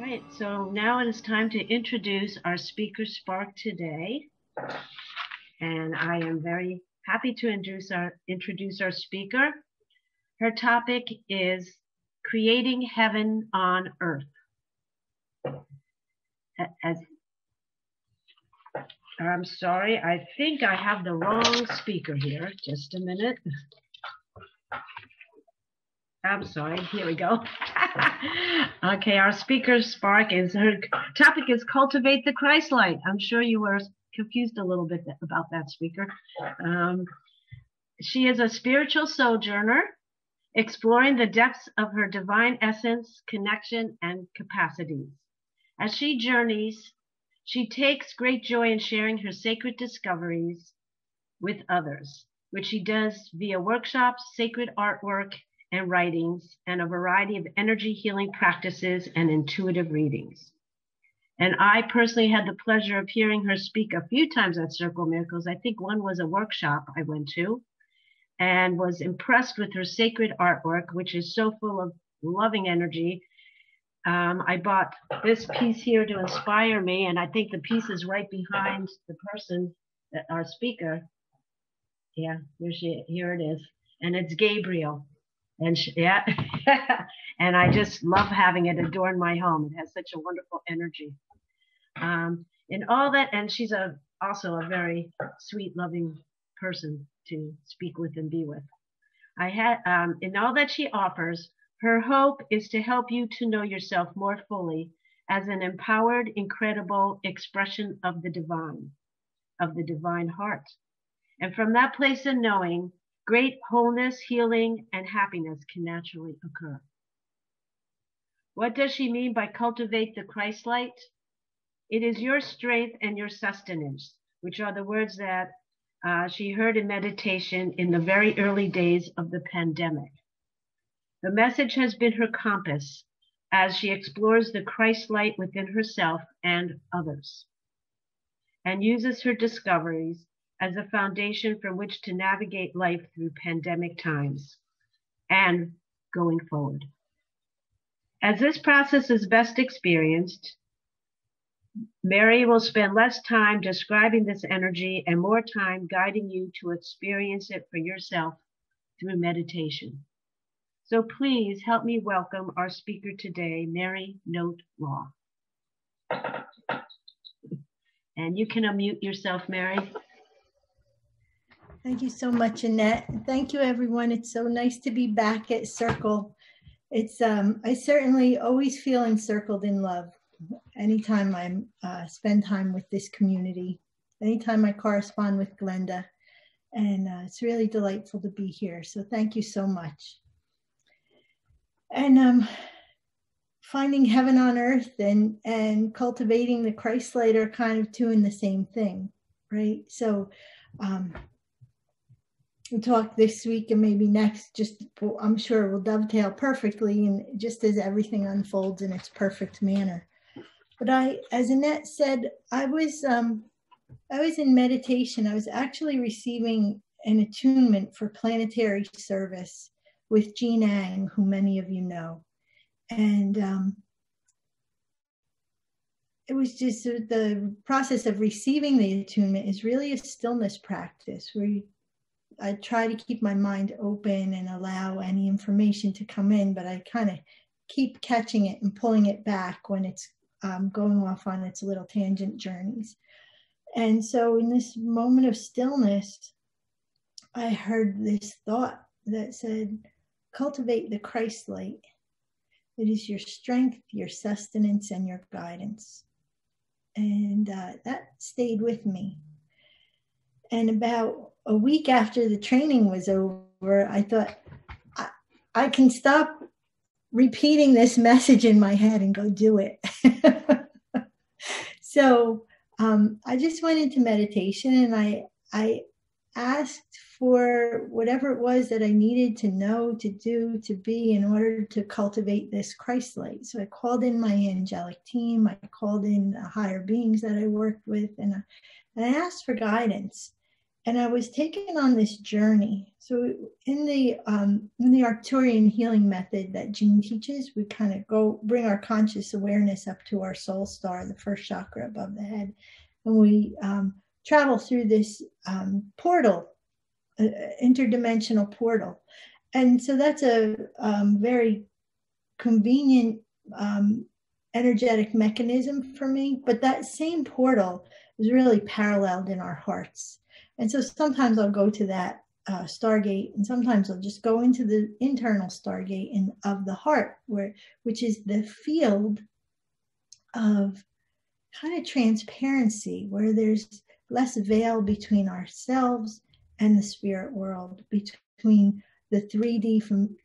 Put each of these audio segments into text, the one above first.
right, so now it is time to introduce our speaker spark today. And I am very happy to introduce our speaker. Her topic is creating heaven on earth. I'm sorry, I think I have the wrong speaker here. Just a minute. I'm sorry, here we go. Okay, our speaker spark is, her topic is Cultivate the ChristLight. I'm sure you were confused a little bit about that speaker. She is a spiritual sojourner, exploring the depths of her divine essence, connection, and capacities. As she journeys, she takes great joy in sharing her sacred discoveries with others, which she does via workshops, sacred artwork, and writings, and a variety of energy healing practices and intuitive readings. And I personally had the pleasure of hearing her speak a few times at Circle Miracles. I think one was a workshop I went to, and was impressed with her sacred artwork, which is so full of loving energy. I bought this piece here to inspire me, and I think the piece is right behind the person, our speaker. Yeah, here it is, and it's Gabriel. And yeah, and I just love having it adorn my home. It has such a wonderful energy. In all that, and she's also a very sweet, loving person to speak with and be with. In all that she offers, her hope is to help you to know yourself more fully as an empowered, incredible expression of the divine heart. And from that place of knowing, great wholeness, healing, and happiness can naturally occur. What does she mean by cultivate the ChristLight? It is your strength and your sustenance, which are the words that she heard in meditation in the very early days of the pandemic. The message has been her compass as she explores the ChristLight within herself and others, and uses her discoveries as a foundation from which to navigate life through pandemic times and going forward. As this process is best experienced, Mary will spend less time describing this energy and more time guiding you to experience it for yourself through meditation. So please help me welcome our speaker today, Mary Note Law. And you can unmute yourself, Mary. Thank you so much, Annette. Thank you, everyone. It's so nice to be back at Circle. It's I certainly always feel encircled in love anytime I spend time with this community, anytime I correspond with Glenda, and it's really delightful to be here. So thank you so much. And finding heaven on earth and cultivating the ChristLight are kind of doing the same thing, right? So we'll talk this week and maybe next, I'm sure will dovetail perfectly, and just as everything unfolds in its perfect manner. But as Annette said, I was in meditation. I was actually receiving an attunement for planetary service with Jean Ang, who many of you know. And it was just the process of receiving the attunement is really a stillness practice where I try to keep my mind open and allow any information to come in, but I kind of keep catching it and pulling it back when it's going off on its little tangent journeys. And so in this moment of stillness, I heard this thought that said, cultivate the ChristLight. It is your strength, your sustenance, and your guidance. And that stayed with me. And about a week after the training was over, I thought, I can stop repeating this message in my head and go do it. So I just went into meditation, and I asked for whatever it was that I needed to know, to do, to be in order to cultivate this ChristLight. So I called in my angelic team, I called in higher beings that I worked with, and I asked for guidance. And I was taken on this journey. So in the Arcturian healing method that Jean teaches, we kind of go bring our conscious awareness up to our soul star, the first chakra above the head, and we travel through this portal, interdimensional portal. And so that's a very convenient energetic mechanism for me. But that same portal is really paralleled in our hearts. And so sometimes I'll go to that Stargate, and sometimes I'll just go into the internal Stargate of the heart, which is the field of kind of transparency, where there's less veil between ourselves and the spirit world, between the 3D from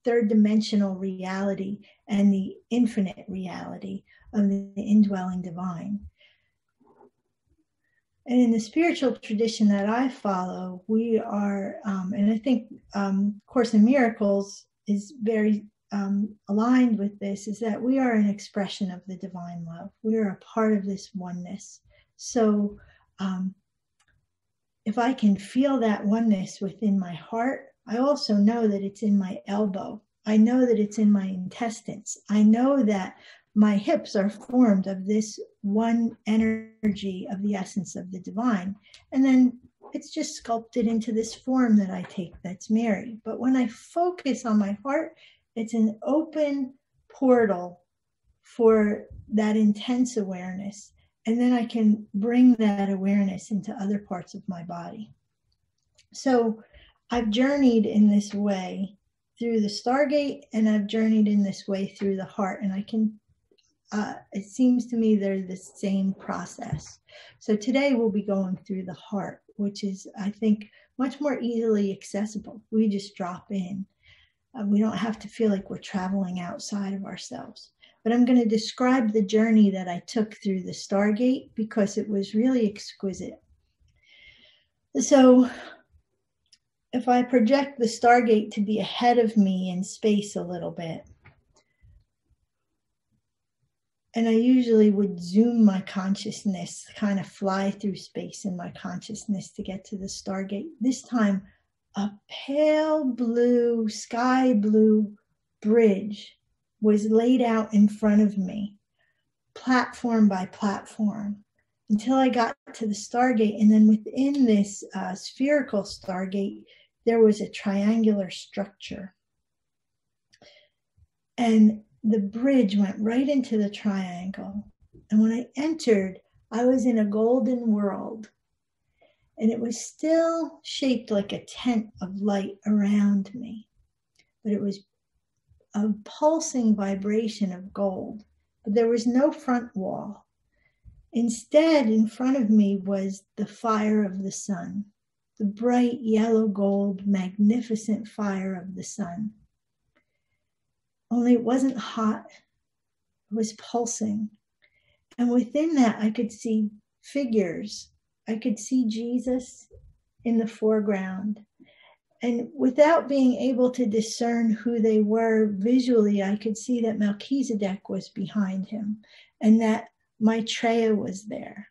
third dimensional reality and the infinite reality of the indwelling divine. And in the spiritual tradition that I follow, we are, and I think Course in Miracles is very aligned with this, is that we are an expression of the divine love. We are a part of this oneness. So if I can feel that oneness within my heart, I also know that it's in my elbow. I know that it's in my intestines. I know that my hips are formed of this one energy of the essence of the divine. And then it's just sculpted into this form that I take, that's Mary. But when I focus on my heart, it's an open portal for that intense awareness. And then I can bring that awareness into other parts of my body. So I've journeyed in this way through the Stargate, and I've journeyed in this way through the heart. And I can, it seems to me they're the same process. So today we'll be going through the heart, which is, I think, much more easily accessible. We just drop in. We don't have to feel like we're traveling outside of ourselves. But I'm going to describe the journey that I took through the Stargate because it was really exquisite. So if I project the Stargate to be ahead of me in space a little bit, and I usually would zoom my consciousness, kind of fly through space in my consciousness to get to the Stargate. This time, a pale blue, sky blue bridge was laid out in front of me, platform by platform, until I got to the Stargate. And then within this spherical Stargate, there was a triangular structure. And the bridge went right into the triangle. And when I entered, I was in a golden world. And it was still shaped like a tent of light around me. But it was a pulsing vibration of gold. But there was no front wall. Instead, in front of me was the fire of the sun, the bright yellow gold, magnificent fire of the sun. Only it wasn't hot, it was pulsing. And within that, I could see figures. I could see Jesus in the foreground. And without being able to discern who they were visually, I could see that Melchizedek was behind him and that Maitreya was there.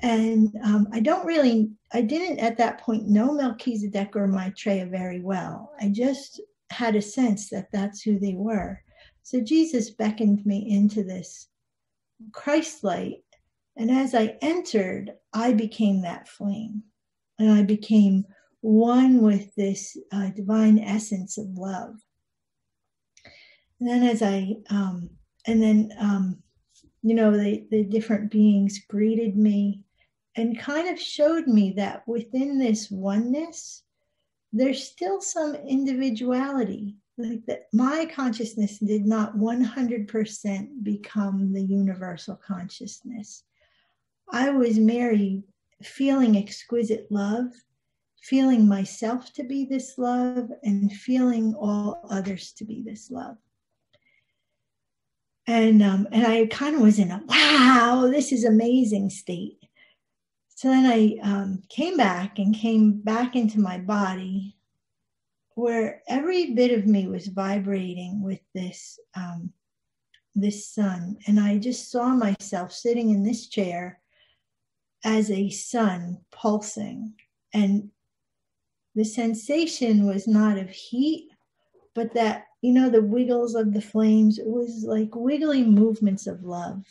And I didn't at that point know Melchizedek or Maitreya very well. I just had a sense that that's who they were. So Jesus beckoned me into this ChristLight. And as I entered, I became that flame. And I became one with this divine essence of love. And then the different beings greeted me and kind of showed me that within this oneness, there's still some individuality. Like that, my consciousness did not 100% become the universal consciousness. I was Mary, feeling exquisite love, feeling myself to be this love, and feeling all others to be this love. And I kind of was in a, wow, this is amazing state. So then I came back into my body, where every bit of me was vibrating with this sun. And I just saw myself sitting in this chair as a sun pulsing. And the sensation was not of heat, but that, the wiggles of the flames. It was like wiggly movements of love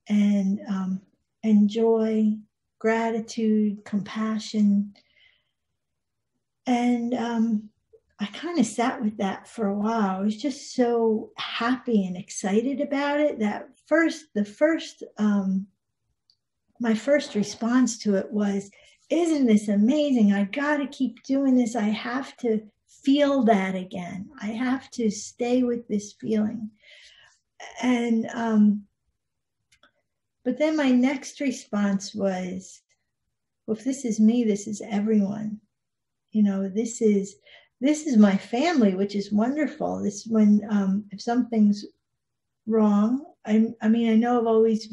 and joy, gratitude, compassion. And I kind of sat with that for a while. I was just so happy and excited about it that my first response to it was, isn't this amazing? I got to keep doing this. I have to feel that again. I have to stay with this feeling. And, but then my next response was, well, if this is me, this is everyone. This is my family, which is wonderful. This when if something's wrong, I know I've always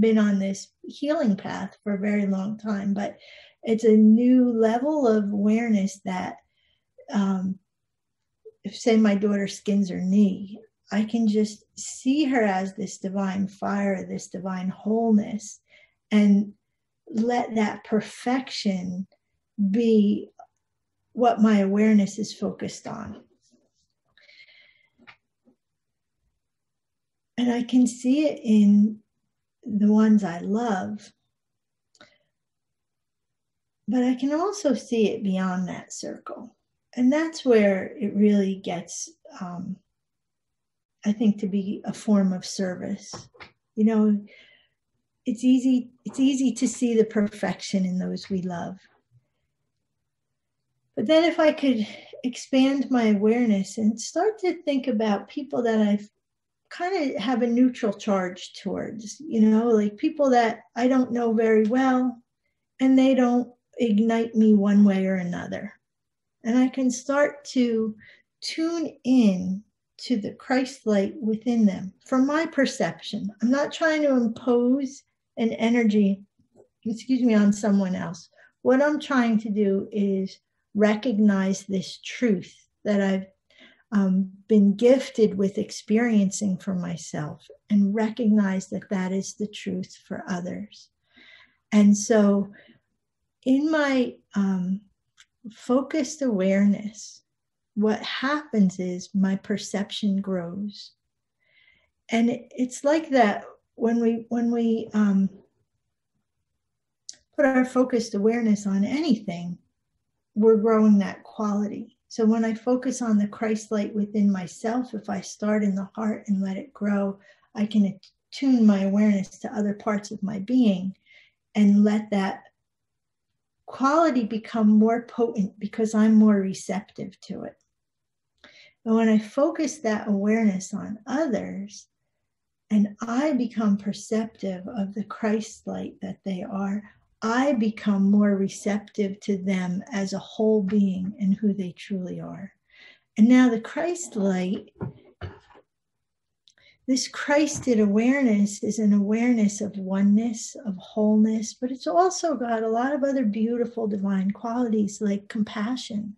been on this healing path for a very long time, but it's a new level of awareness that if, say, my daughter skins her knee, I can just see her as this divine fire, this divine wholeness, and let that perfection be what my awareness is focused on. And I can see it in the ones I love, but I can also see it beyond that circle. And that's where it really gets, I think, to be a form of service. It's easy to see the perfection in those we love. But then if I could expand my awareness and start to think about people that I've kind of have a neutral charge towards, like people that I don't know very well, and they don't ignite me one way or another. And I can start to tune in to the Christ light within them from my perception. I'm not trying to impose an energy, on someone else. What I'm trying to do is recognize this truth that I've been gifted with experiencing for myself, and recognize that that is the truth for others. And so in my focused awareness, what happens is my perception grows. And it's like that when we put our focused awareness on anything, we're growing that quality. So when I focus on the Christ light within myself, if I start in the heart and let it grow, I can attune my awareness to other parts of my being and let that quality become more potent because I'm more receptive to it. And when I focus that awareness on others and I become perceptive of the Christ light that they are, I become more receptive to them as a whole being and who they truly are. And now the Christ light, this Christed awareness, is an awareness of oneness, of wholeness, but it's also got a lot of other beautiful divine qualities like compassion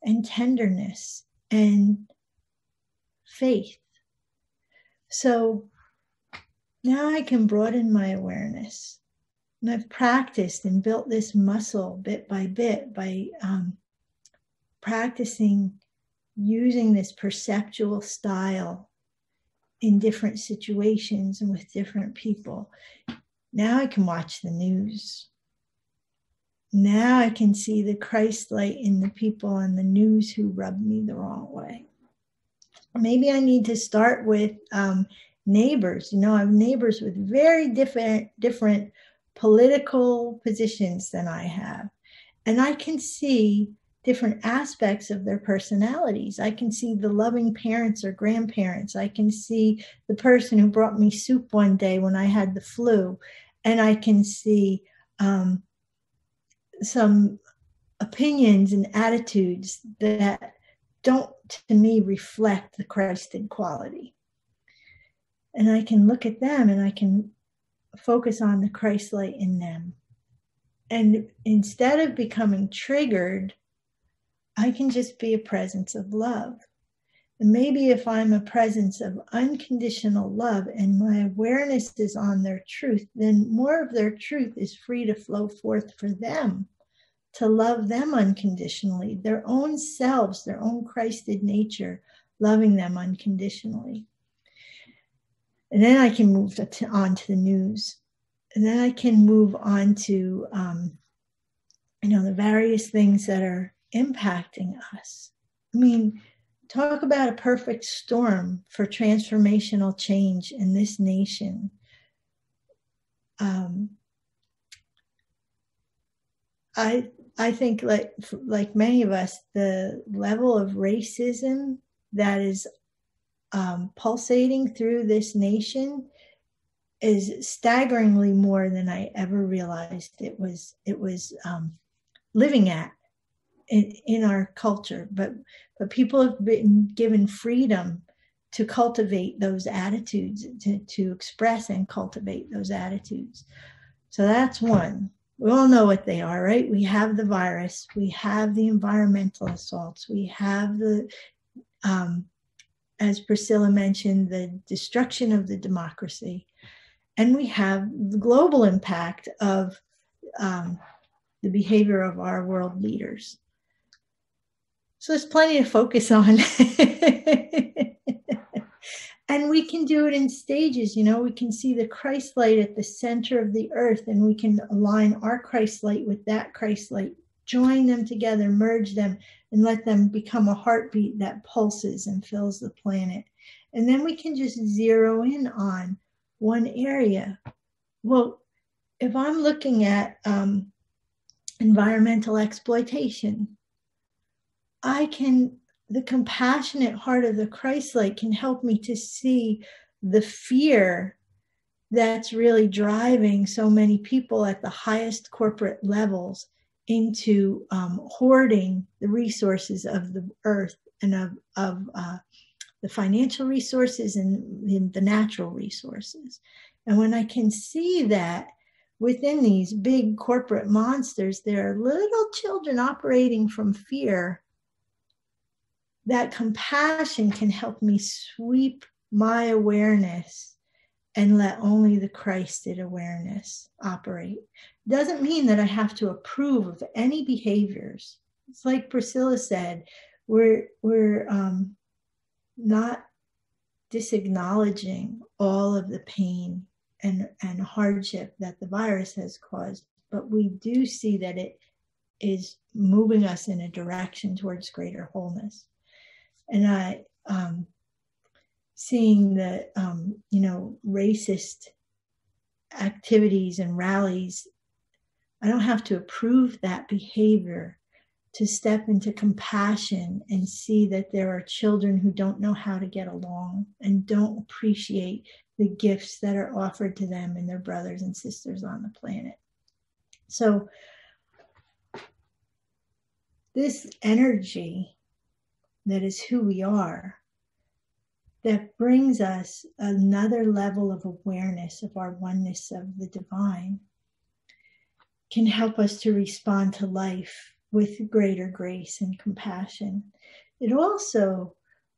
and tenderness and faith. So now I can broaden my awareness. And I've practiced and built this muscle bit by bit by practicing using this perceptual style in different situations and with different people. Now I can watch the news. Now I can see the Christ light in the people on the news who rub me the wrong way. Maybe I need to start with neighbors. I have neighbors with very different political positions than I have. And I can see different aspects of their personalities. I can see the loving parents or grandparents. I can see the person who brought me soup one day when I had the flu. And I can see some opinions and attitudes that don't, to me, reflect the Christed quality. And I can look at them and I can focus on the Christ light in them. And instead of becoming triggered, I can just be a presence of love. And maybe if I'm a presence of unconditional love and my awareness is on their truth, then more of their truth is free to flow forth for them to love them unconditionally, their own selves, their own Christed nature, loving them unconditionally. And then I can move on to the news. And then I can move on to, the various things that are impacting us. I mean, talk about a perfect storm for transformational change in this nation. I think, like many of us, the level of racism that is pulsating through this nation is staggeringly more than I ever realized it was living at in our culture. But people have been given freedom to cultivate those attitudes, to express and cultivate those attitudes. So that's one. We all know what they are, right? We have the virus, we have the environmental assaults, we have the, as Priscilla mentioned, the destruction of the democracy, and we have the global impact of the behavior of our world leaders. So there's plenty to focus on. And we can do it in stages. We can see the Christ light at the center of the earth, and we can align our Christ light with that Christ light, join them together, merge them, and let them become a heartbeat that pulses and fills the planet. And then we can just zero in on one area. Well, if I'm looking at environmental exploitation, the compassionate heart of the Christ light can help me to see the fear that's really driving so many people at the highest corporate levels into hoarding the resources of the earth and of the financial resources and the natural resources. And when I can see that within these big corporate monsters, there are little children operating from fear, that compassion can help me sweep my awareness and let only the Christed awareness operate. Doesn't mean that I have to approve of any behaviors. It's like Priscilla said, we're not disacknowledging all of the pain and hardship that the virus has caused, but we do see that it is moving us in a direction towards greater wholeness. And I, seeing the, racist activities and rallies, I don't have to approve that behavior to step into compassion and see that there are children who don't know how to get along and don't appreciate the gifts that are offered to them and their brothers and sisters on the planet. So this energy that is who we are, that brings us another level of awareness of our oneness of the divine, can help us to respond to life with greater grace and compassion. It also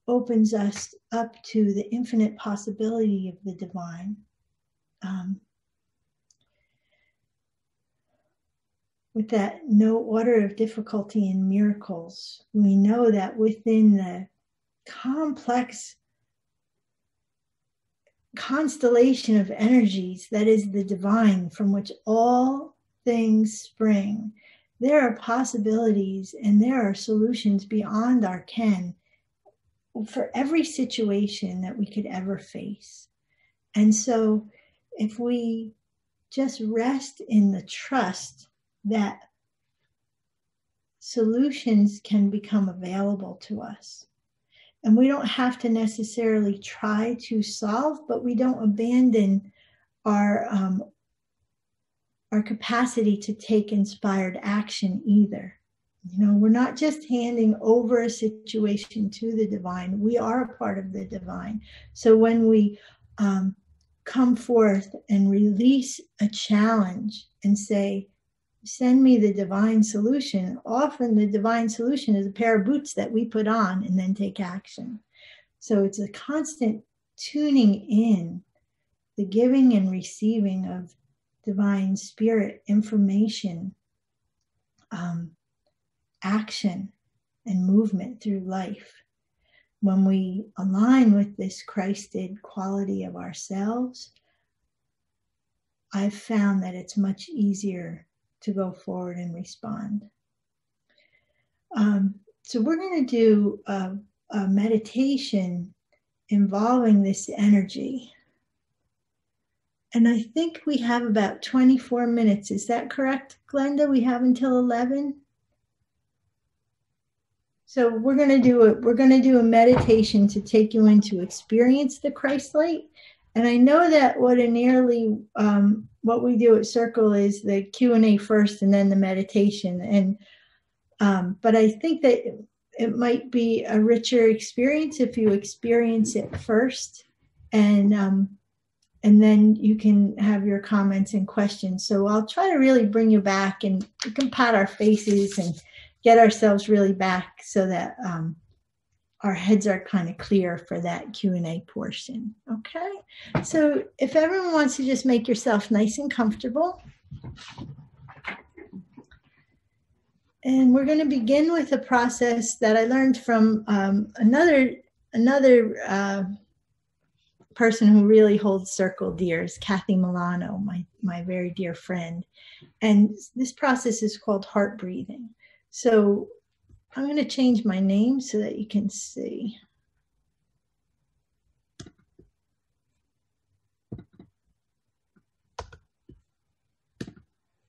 opens us up to the infinite possibility of the divine. With that no order of difficulty in miracles, we know that within the complex constellation of energies that is the divine, from which all things spring, there are possibilities and there are solutions beyond our ken for every situation that we could ever face. And so if we just rest in the trust that solutions can become available to us, and we don't have to necessarily try to solve, but we don't abandon our capacity to take inspired action either. We're not just handing over a situation to the divine. We are a part of the divine. So when we come forth and release a challenge and say, send me the divine solution, often the divine solution is a pair of boots that we put on and then take action. So it's a constant tuning in, the giving and receiving of divine spirit information action and movement through life. When we align with this Christed quality of ourselves, I've found that it's much easier to go forward and respond. So we're going to do a meditation involving this energy. And I think we have about 24 minutes. Is that correct, Glenda? We have until 11? So we're going to do a meditation to take you into experience the ChristLight. And I know that ordinarily what we do at Circle is the Q&A first and then the meditation. And but I think that it might be a richer experience if you experience it first, and then you can have your comments and questions. So I'll try to really bring you back, and we can pat our faces and get ourselves really back so that our heads are kind of clear for that Q&A portion. Okay, so if everyone wants to just make yourself nice and comfortable. And we're going to begin with a process that I learned from another person who really holds Circle dear, is Kathy Milano, my very dear friend. And this process is called heart breathing. So I'm going to change my name so that you can see.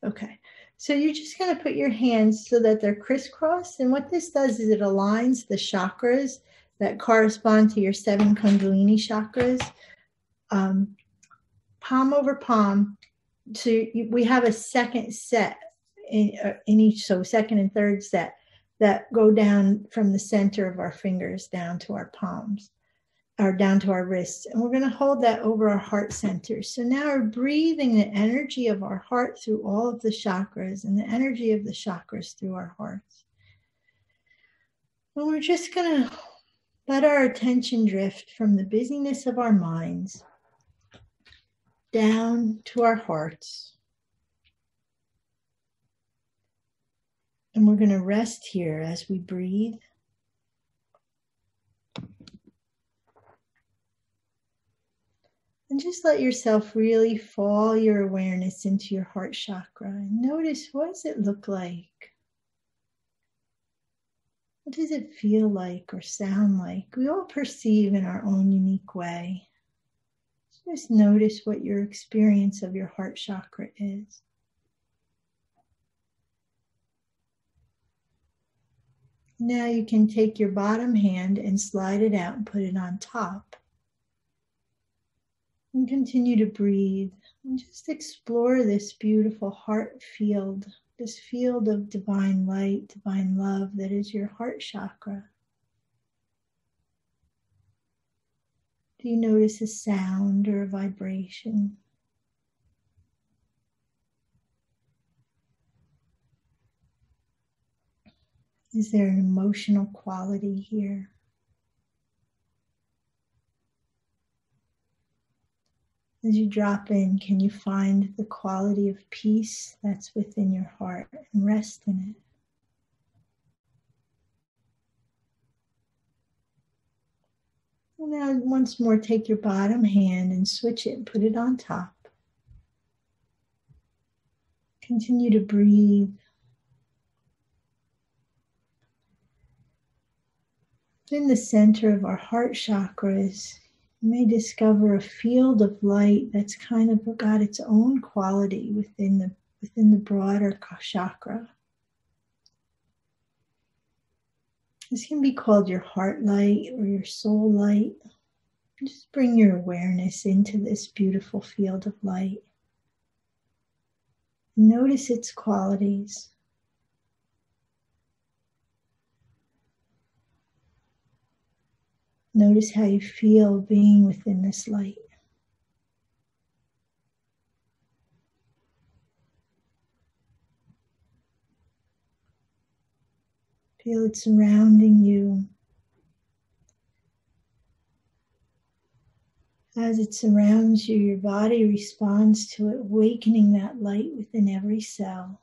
Okay. So you're just going to put your hands so that they're crisscrossed. And what this does is it aligns the chakras that correspond to your 7 Kundalini chakras, palm over palm. So we have a second set in each, so second and third set that go down from the center of our fingers down to our palms, or down to our wrists. And we're going to hold that over our heart center. So now we're breathing the energy of our heart through all of the chakras and the energy of the chakras through our hearts. And we're just going to let our attention drift from the busyness of our minds down to our hearts. And we're going to rest here as we breathe. And just let yourself really fall your awareness into your heart chakra and notice, what does it look like? What does it feel like or sound like? We all perceive in our own unique way. Just notice what your experience of your heart chakra is. Now you can take your bottom hand and slide it out and put it on top. And continue to breathe and just explore this beautiful heart field, this field of divine light, divine love that is your heart chakra. Do you notice a sound or a vibration? Is there an emotional quality here? As you drop in, can you find the quality of peace that's within your heart and rest in it? And now once more, take your bottom hand and switch it and put it on top. Continue to breathe. In the center of our heart chakras, you may discover a field of light that's kind of got its own quality within the broader chakra. This can be called your heart light or your soul light. Just bring your awareness into this beautiful field of light. Notice its qualities. Notice how you feel being within this light. Feel it surrounding you. As it surrounds you, your body responds to it, awakening that light within every cell.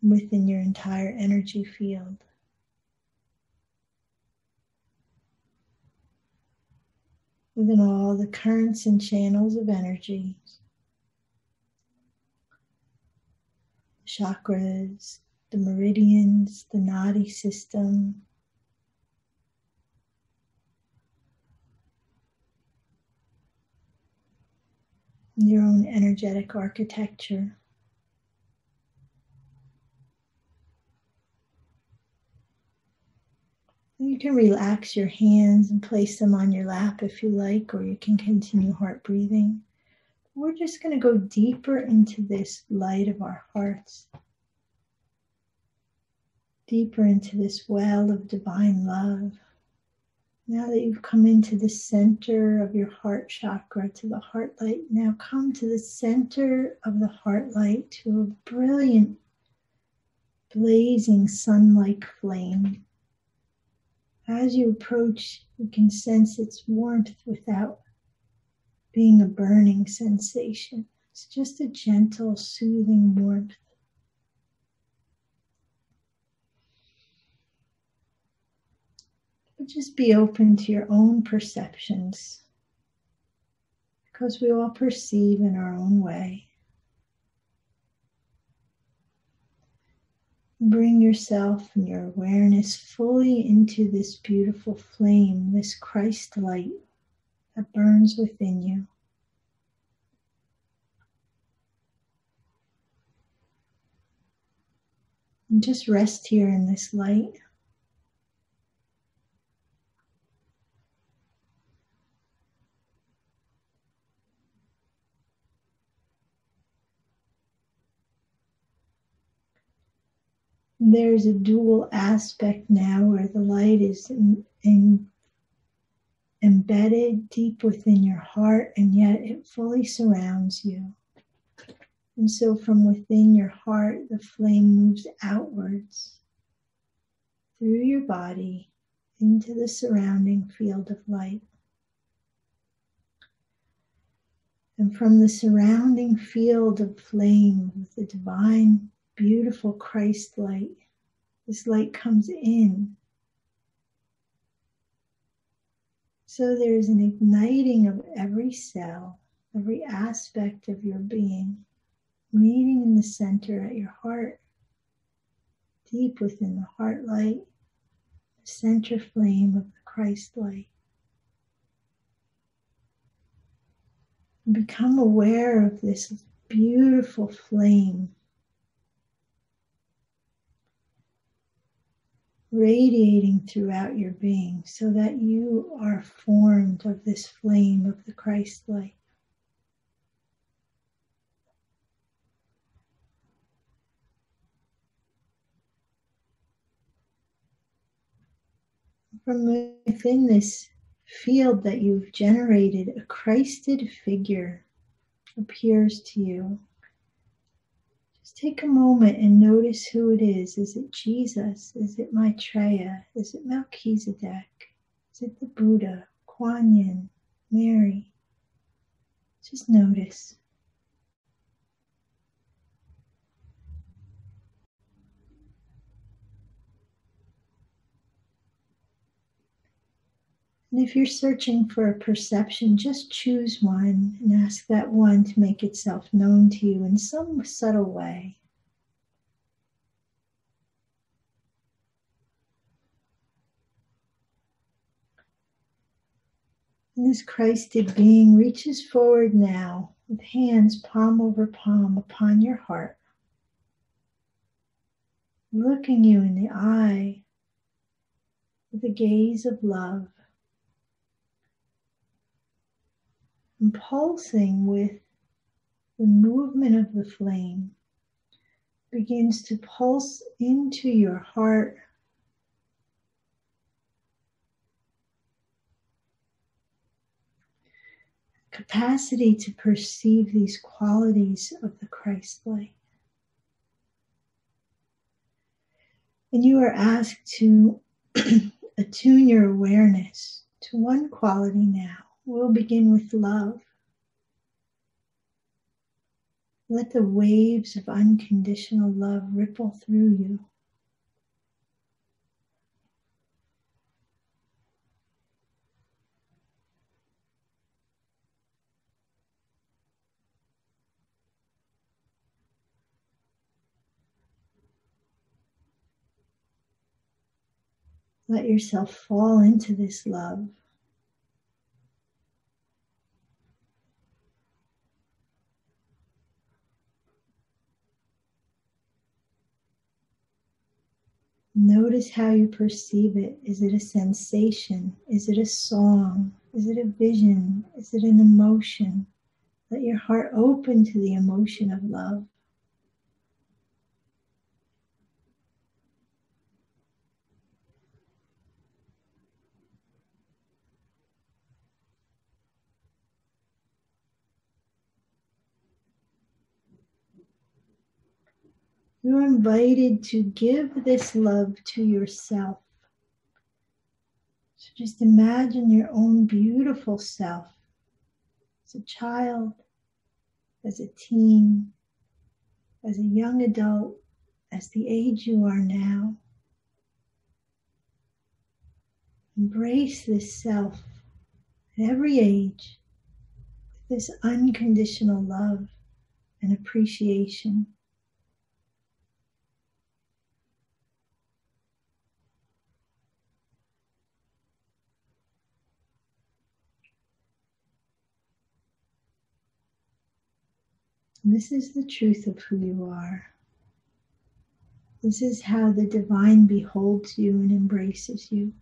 within your entire energy field. Within all the currents and channels of energy, the chakras, the meridians, the nadi system, your own energetic architecture. You can relax your hands and place them on your lap if you like, or you can continue heart breathing. We're just going to go deeper into this light of our hearts, deeper into this well of divine love. Now that you've come into the center of your heart chakra, to the heart light, now come to the center of the heart light, to a brilliant, blazing sun-like flame. As you approach, you can sense its warmth without being a burning sensation. It's just a gentle, soothing warmth. But just be open to your own perceptions, because we all perceive in our own way. Bring yourself and your awareness fully into this beautiful flame, this Christ light that burns within you. And just rest here in this light. There's a dual aspect now where the light is embedded deep within your heart, and yet it fully surrounds you. And so from within your heart, the flame moves outwards through your body into the surrounding field of light. And from the surrounding field of flame with the divine, beautiful Christ light, this light comes in. So there's an igniting of every cell, every aspect of your being, meeting in the center at your heart, deep within the heart light, the center flame of the Christ light. Become aware of this beautiful flame radiating throughout your being, so that you are formed of this flame of the Christ light. From within this field that you've generated, a Christed figure appears to you. Just take a moment and notice who it is. Is it Jesus? Is it Maitreya? Is it Melchizedek? Is it the Buddha, Kuan Yin, Mary? Just notice. And if you're searching for a perception, just choose one and ask that one to make itself known to you in some subtle way. And this Christed being reaches forward now with hands palm over palm upon your heart, looking you in the eye with a gaze of love, and pulsing with the movement of the flame, begins to pulse into your heart, capacity to perceive these qualities of the Christ light. And you are asked to attune your awareness to one quality now. We'll begin with love. Let the waves of unconditional love ripple through you. Let yourself fall into this love. Notice how you perceive it. Is it a sensation? Is it a song? Is it a vision? Is it an emotion? Let your heart open to the emotion of love. You're invited to give this love to yourself. So just imagine your own beautiful self as a child, as a teen, as a young adult, as the age you are now. Embrace this self at every age, with this unconditional love and appreciation. This is the truth of who you are. This is how the divine beholds you and embraces you.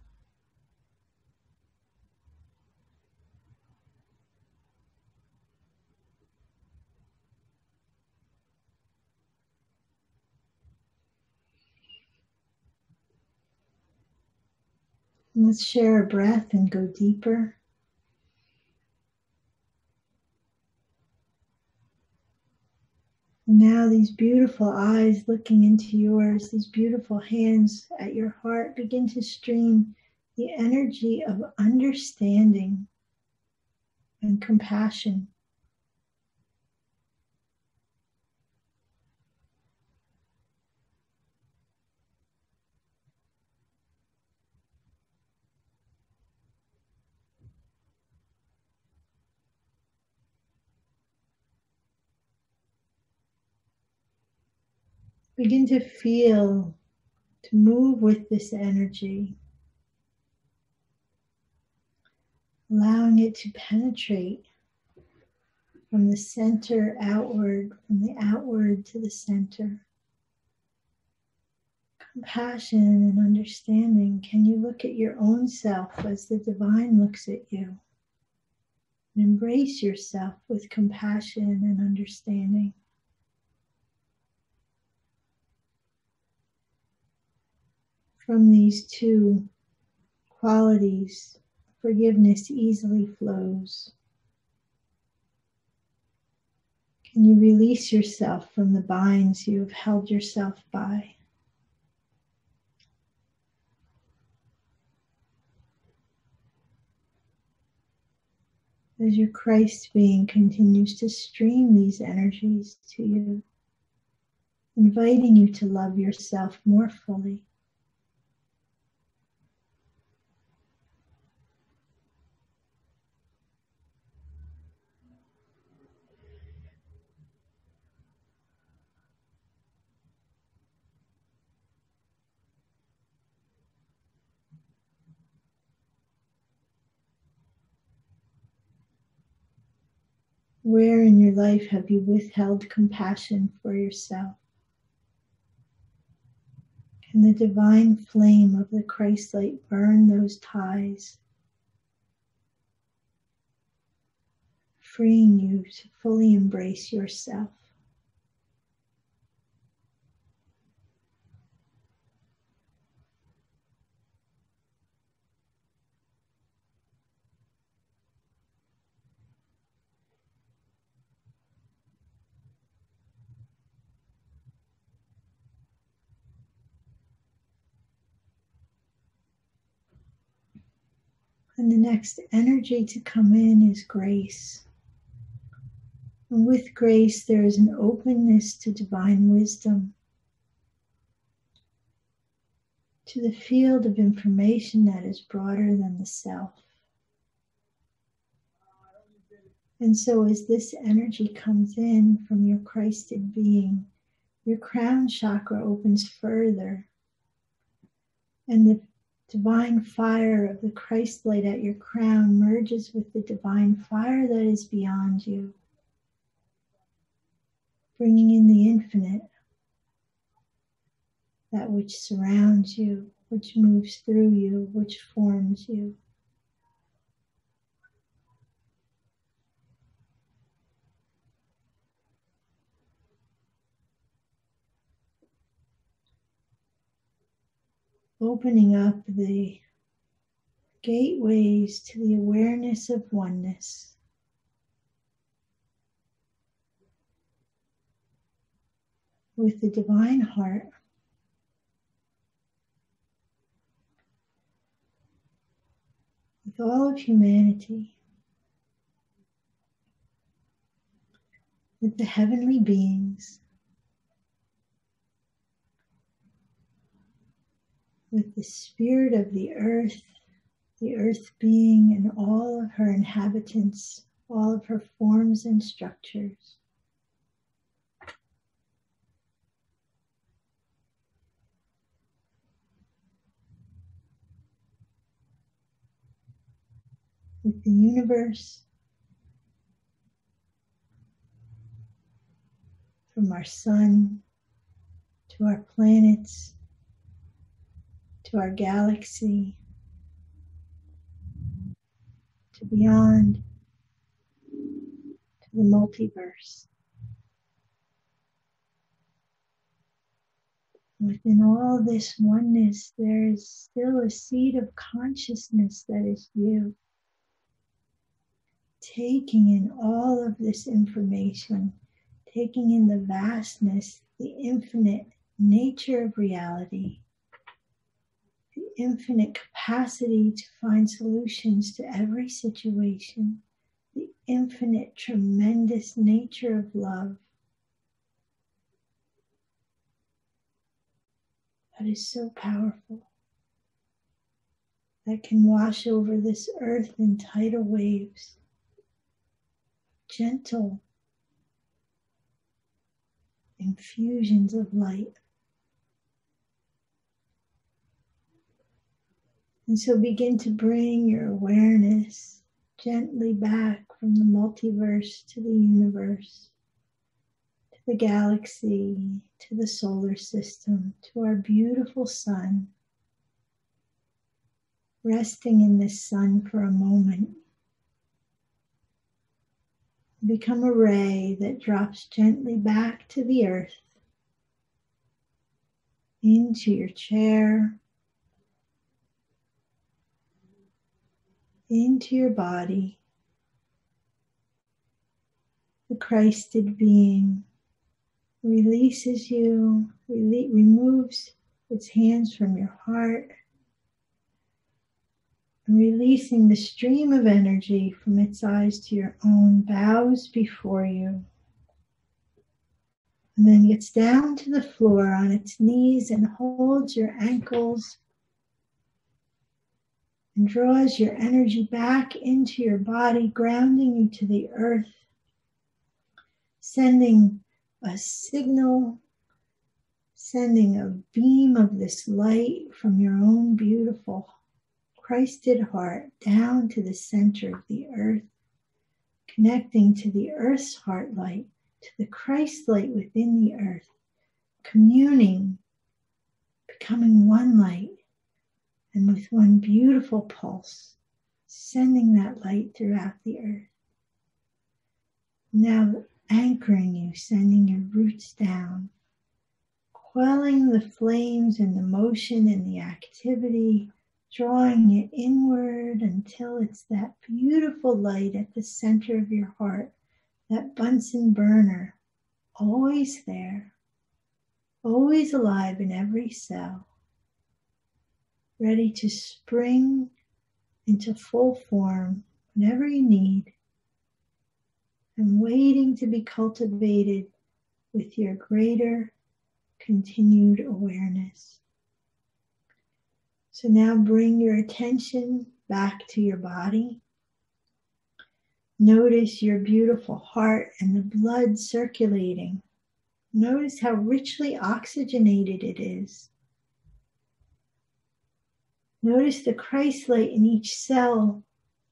Let's share a breath and go deeper. Now these beautiful eyes looking into yours, these beautiful hands at your heart begin to stream the energy of understanding and compassion. Begin to feel, to move with this energy, allowing it to penetrate from the center outward, from the outward to the center. Compassion and understanding. Can you look at your own self as the divine looks at you? And embrace yourself with compassion and understanding. From these two qualities, forgiveness easily flows. Can you release yourself from the binds you have held yourself by? As your Christ being continues to stream these energies to you, inviting you to love yourself more fully. Where in your life have you withheld compassion for yourself? Can the divine flame of the ChristLight burn those ties, freeing you to fully embrace yourself? And the next energy to come in is grace. And with grace, there is an openness to divine wisdom, to the field of information that is broader than the self. And so as this energy comes in from your Christed being, your crown chakra opens further, and the divine fire of the Christ light at your crown merges with the divine fire that is beyond you, bringing in the infinite, that which surrounds you, which moves through you, which forms you. Opening up the gateways to the awareness of oneness. With the divine heart, with all of humanity, with the heavenly beings, with the spirit of the earth being and all of her inhabitants, all of her forms and structures. With the universe, from our sun to our planets, to our galaxy, to beyond, to the multiverse. Within all this oneness, there is still a seed of consciousness that is you, taking in all of this information, taking in the vastness, the infinite nature of reality, the infinite capacity to find solutions to every situation, the infinite tremendous nature of love that is so powerful, that can wash over this earth in tidal waves, gentle infusions of light. And so begin to bring your awareness gently back from the multiverse to the universe, to the galaxy, to the solar system, to our beautiful sun. Resting in this sun for a moment. Become a ray that drops gently back to the earth, into your chair, into your body. The Christed being releases you, removes its hands from your heart, and releasing the stream of energy from its eyes to your own, bows before you. And then gets down to the floor on its knees and holds your ankles and draws your energy back into your body, grounding you to the earth, sending a signal, sending a beam of this light from your own beautiful Christed heart down to the center of the earth, connecting to the earth's heart light, to the Christ light within the earth, communing, becoming one light, and with one beautiful pulse, sending that light throughout the earth. Now anchoring you, sending your roots down, quelling the flames and the motion and the activity, drawing it inward until it's that beautiful light at the center of your heart, that Bunsen burner, always there, always alive in every cell, ready to spring into full form whenever you need, and waiting to be cultivated with your greater continued awareness. So now bring your attention back to your body. Notice your beautiful heart and the blood circulating. Notice how richly oxygenated it is. Notice the ChristLight in each cell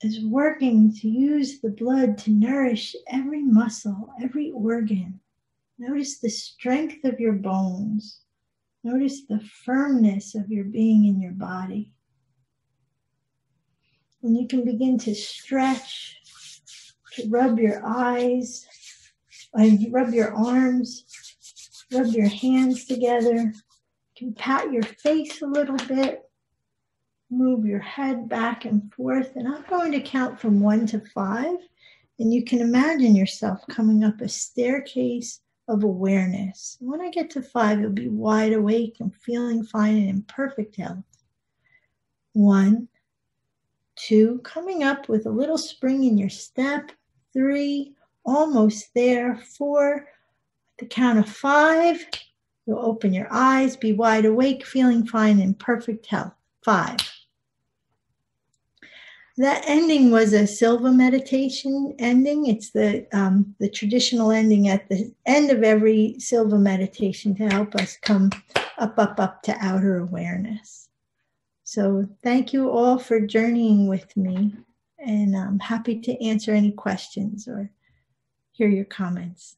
is working to use the blood to nourish every muscle, every organ. Notice the strength of your bones. Notice the firmness of your being in your body. And you can begin to stretch, to rub your eyes, and rub your arms, rub your hands together. You can pat your face a little bit, move your head back and forth. And I'm going to count from 1 to 5. And you can imagine yourself coming up a staircase of awareness. When I get to 5, you'll be wide awake and feeling fine and in perfect health. 1, 2, coming up with a little spring in your step. 3, almost there. 4, at the count of 5, you'll open your eyes, be wide awake, feeling fine and in perfect health. 5. That ending was a Silva meditation ending. It's the traditional ending at the end of every Silva meditation to help us come up to outer awareness. So thank you all for journeying with me, and I'm happy to answer any questions or hear your comments.